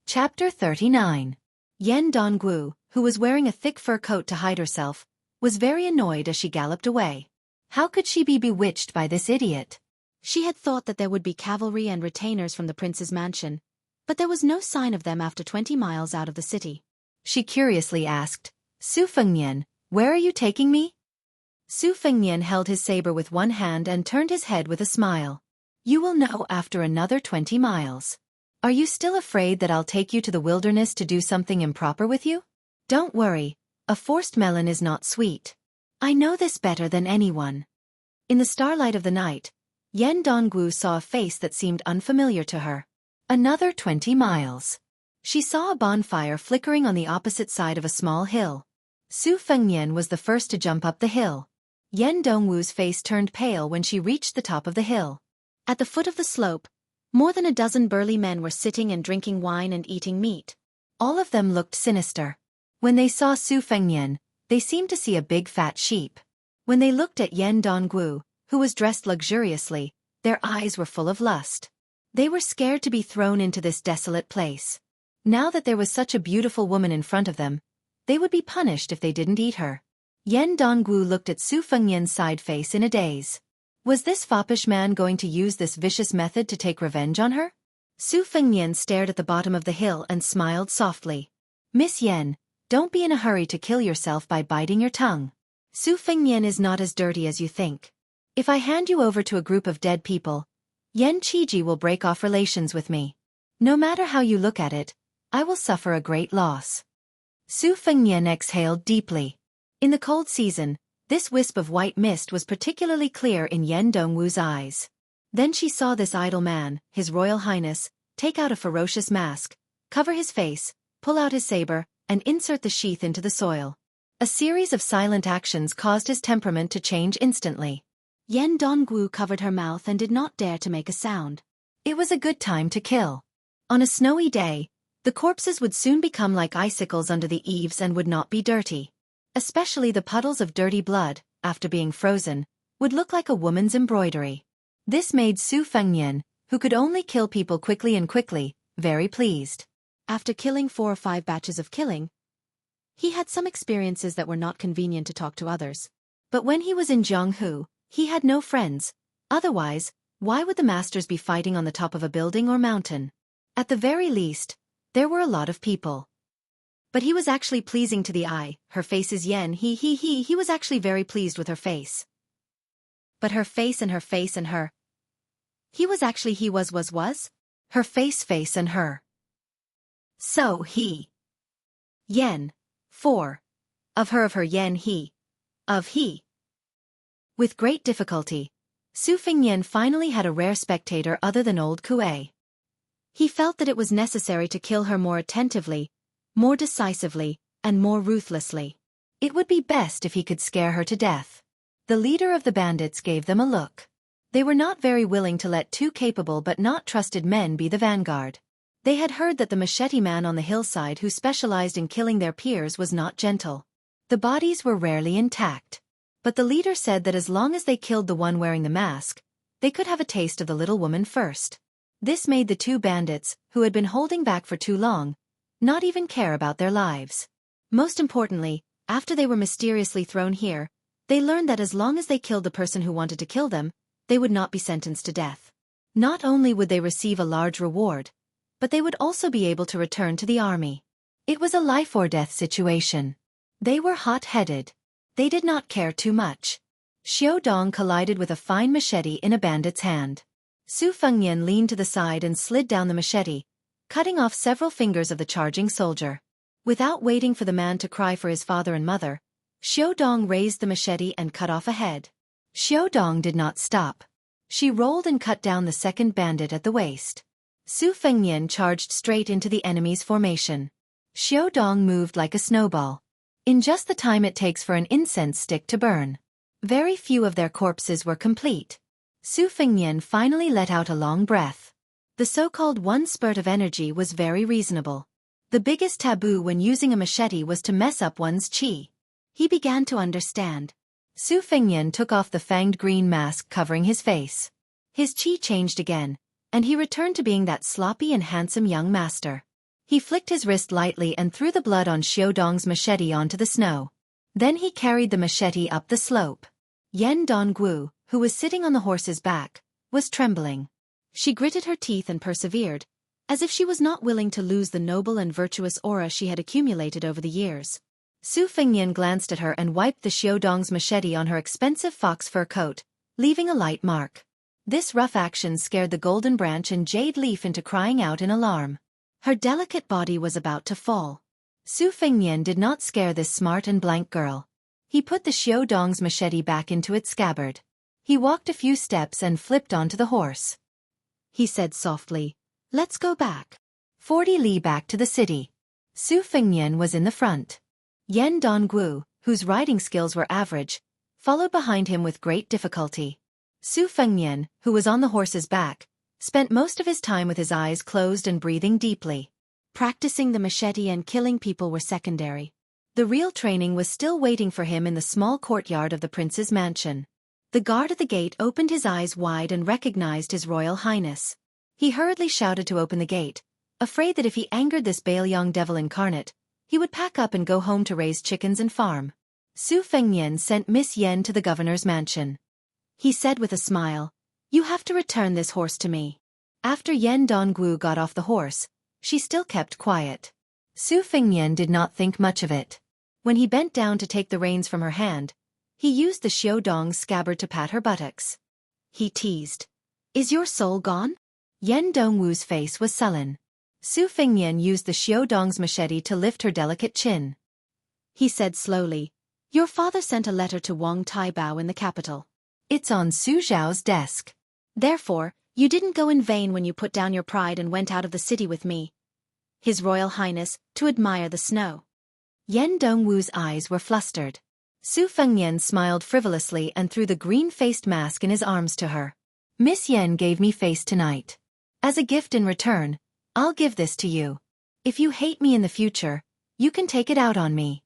Chapter 39. Yan Donggu, who was wearing a thick fur coat to hide herself, was very annoyed as she galloped away. How could she be bewitched by this idiot? She had thought that there would be cavalry and retainers from the prince's mansion, but there was no sign of them after 20 miles out of the city. She curiously asked, "Su Fengnian, where are you taking me?" Su Fengnian held his saber with one hand and turned his head with a smile. "You will know after another 20 miles. Are you still afraid that I'll take you to the wilderness to do something improper with you? Don't worry, a forced melon is not sweet. I know this better than anyone." In the starlight of the night, Yan Donggu saw a face that seemed unfamiliar to her. Another 20 miles. She saw a bonfire flickering on the opposite side of a small hill. Su Fengnian was the first to jump up the hill. Yan Dongwu's face turned pale when she reached the top of the hill. At the foot of the slope, more than a dozen burly men were sitting and drinking wine and eating meat. All of them looked sinister. When they saw Su Fengnian, they seemed to see a big fat sheep. When they looked at Yan Donggu, who was dressed luxuriously, their eyes were full of lust. They were scared to be thrown into this desolate place. Now that there was such a beautiful woman in front of them, they would be punished if they didn't eat her. Yan Donggu looked at Su Fengnian's side face in a daze. Was this foppish man going to use this vicious method to take revenge on her? Su Fengnian stared at the bottom of the hill and smiled softly. "Miss Yan, don't be in a hurry to kill yourself by biting your tongue. Su Fengnian is not as dirty as you think. If I hand you over to a group of dead people, Yan Qiji will break off relations with me. No matter how you look at it, I will suffer a great loss." Su Fengnian exhaled deeply. In the cold season, this wisp of white mist was particularly clear in Yan Dongwu's eyes. Then she saw this idle man, His Royal Highness, take out a ferocious mask, cover his face, pull out his saber, and insert the sheath into the soil. A series of silent actions caused his temperament to change instantly. Yan Dongwu covered her mouth and did not dare to make a sound. It was a good time to kill. On a snowy day, the corpses would soon become like icicles under the eaves and would not be dirty. Especially the puddles of dirty blood, after being frozen, would look like a woman's embroidery. This made Su Fengnian, who could only kill people quickly, very pleased. After killing 4 or 5 batches of killing, he had some experiences that were not convenient to talk to others. But when he was in Jianghu, he had no friends. Otherwise, why would the masters be fighting on the top of a building or mountain? At the very least, there were a lot of people. But he was actually pleasing to the eye. Her face is Yen, he was actually very pleased with her face. But her face and her face and her. He was actually was. Her face and her. So he. Yen. 4. Of her Yen he. Of he. With great difficulty, Su Fengnian finally had a rare spectator other than old Kuei. He felt that it was necessary to kill her more attentively, more decisively, and more ruthlessly. It would be best if he could scare her to death. The leader of the bandits gave them a look. They were not very willing to let 2 capable but not trusted men be the vanguard. They had heard that the machete man on the hillside who specialized in killing their peers was not gentle. The bodies were rarely intact. But the leader said that as long as they killed the one wearing the mask, they could have a taste of the little woman first. This made the 2 bandits, who had been holding back for too long, not even care about their lives. Most importantly, after they were mysteriously thrown here, they learned that as long as they killed the person who wanted to kill them, they would not be sentenced to death. Not only would they receive a large reward, but they would also be able to return to the army. It was a life-or-death situation. They were hot-headed. They did not care too much. Xiao Dong collided with a fine machete in a bandit's hand. Su Fengnian leaned to the side and slid down the machete, cutting off several fingers of the charging soldier. Without waiting for the man to cry for his father and mother, Xiao Dong raised the machete and cut off a head. Xiao Dong did not stop. She rolled and cut down the second bandit at the waist. Su Fengnian charged straight into the enemy's formation. Xiao Dong moved like a snowball. In just the time it takes for an incense stick to burn. Very few of their corpses were complete. Su Fengnian finally let out a long breath. The so-called one spurt of energy was very reasonable. The biggest taboo when using a machete was to mess up one's qi. He began to understand. Su Fengnian took off the fanged green mask covering his face. His qi changed again, and he returned to being that sloppy and handsome young master. He flicked his wrist lightly and threw the blood on Xiaodong's machete onto the snow. Then he carried the machete up the slope. Yan Dongwu, who was sitting on the horse's back, was trembling. She gritted her teeth and persevered, as if she was not willing to lose the noble and virtuous aura she had accumulated over the years. Su Fengnian glanced at her and wiped the Xiaodong's machete on her expensive fox fur coat, leaving a light mark. This rough action scared the golden branch and jade leaf into crying out in alarm. Her delicate body was about to fall. Su Fengnian did not scare this smart and blank girl. He put the Xiaodong's machete back into its scabbard. He walked a few steps and flipped onto the horse. He said softly, "Let's go back." 40 li back to the city. Su Fengnian was in the front. Yan Dongwu, whose riding skills were average, followed behind him with great difficulty. Su Fengnian, who was on the horse's back, spent most of his time with his eyes closed and breathing deeply. Practicing the machete and killing people were secondary. The real training was still waiting for him in the small courtyard of the prince's mansion. The guard at the gate opened his eyes wide and recognized His Royal Highness. He hurriedly shouted to open the gate, afraid that if he angered this Bailiang devil incarnate, he would pack up and go home to raise chickens and farm. Su Fengnian sent Miss Yen to the governor's mansion. He said with a smile, "You have to return this horse to me." After Yan Dongwu got off the horse, she still kept quiet. Su Fengnian did not think much of it. When he bent down to take the reins from her hand, he used the Xiaodong's scabbard to pat her buttocks. He teased, "Is your soul gone?" Yan Dongwu's face was sullen. Su Fengnian used the Xiaodong's machete to lift her delicate chin. He said slowly, "Your father sent a letter to Wang Taibao in the capital. It's on Su Zhao's desk. Therefore, you didn't go in vain when you put down your pride and went out of the city with me, His Royal Highness, to admire the snow." Yan Dongwu's eyes were flustered. Su Fengnian smiled frivolously and threw the green-faced mask in his arms to her. "Miss Yen gave me face tonight. As a gift in return, I'll give this to you. If you hate me in the future, you can take it out on me."